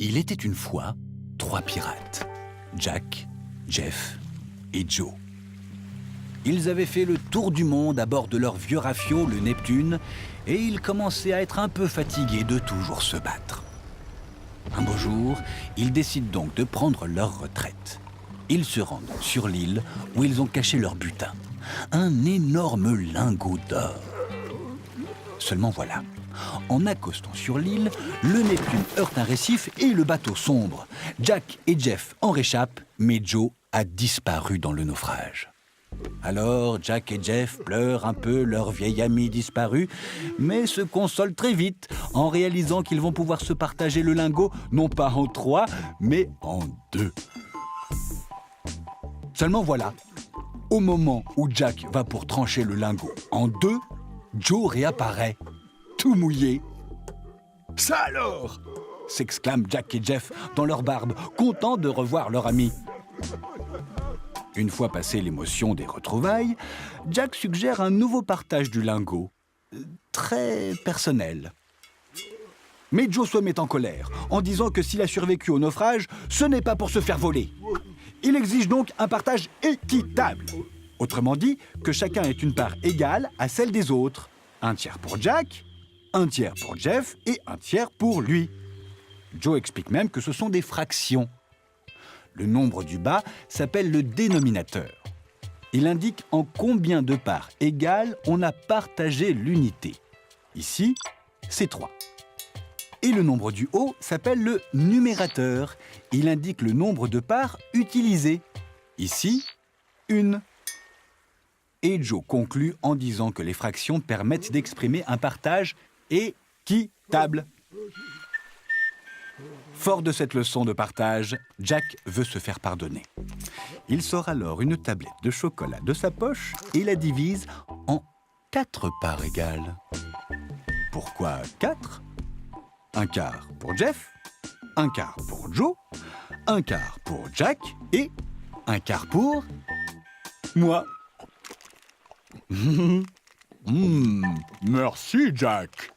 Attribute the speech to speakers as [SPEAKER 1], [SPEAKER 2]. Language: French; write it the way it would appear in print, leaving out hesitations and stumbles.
[SPEAKER 1] Il était une fois 3 pirates, Jack, Jeff et Joe. Ils avaient fait le tour du monde à bord de leur vieux rafio, le Neptune, et ils commençaient à être un peu fatigués de toujours se battre. Un beau jour, ils décident donc de prendre leur retraite. Ils se rendent sur l'île où ils ont caché leur butin, un énorme lingot d'or. Seulement voilà, en accostant sur l'île, le Neptune heurte un récif et le bateau sombre. Jack et Jeff en réchappent, mais Joe a disparu dans le naufrage. Alors Jack et Jeff pleurent un peu leur vieil ami disparu, mais se consolent très vite en réalisant qu'ils vont pouvoir se partager le lingot, non pas en 3, mais en 2. Seulement voilà, au moment où Jack va pour trancher le lingot en 2, Joe réapparaît, tout mouillé. « Ça alors !» s'exclament Jack et Jeff dans leur barbe, contents de revoir leur ami. Une fois passée l'émotion des retrouvailles, Jack suggère un nouveau partage du lingot, très personnel. Mais Joe se met en colère, en disant que s'il a survécu au naufrage, ce n'est pas pour se faire voler. Il exige donc un partage équitable. Autrement dit, que chacun ait une part égale à celle des autres. Un tiers pour Jack, un tiers pour Jeff et un tiers pour lui. Joe explique même que ce sont des fractions. Le nombre du bas s'appelle le dénominateur. Il indique en combien de parts égales on a partagé l'unité. Ici, c'est 3. Et le nombre du haut s'appelle le numérateur. Il indique le nombre de parts utilisées. Ici, 1. Et Joe conclut en disant que les fractions permettent d'exprimer un partage équitable. Fort de cette leçon de partage, Jack veut se faire pardonner. Il sort alors une tablette de chocolat de sa poche et la divise en 4 parts égales. Pourquoi 4 ? Un quart pour Jeff, un quart pour Joe, un quart pour Jack et un quart pour moi.
[SPEAKER 2] Merci, Jack.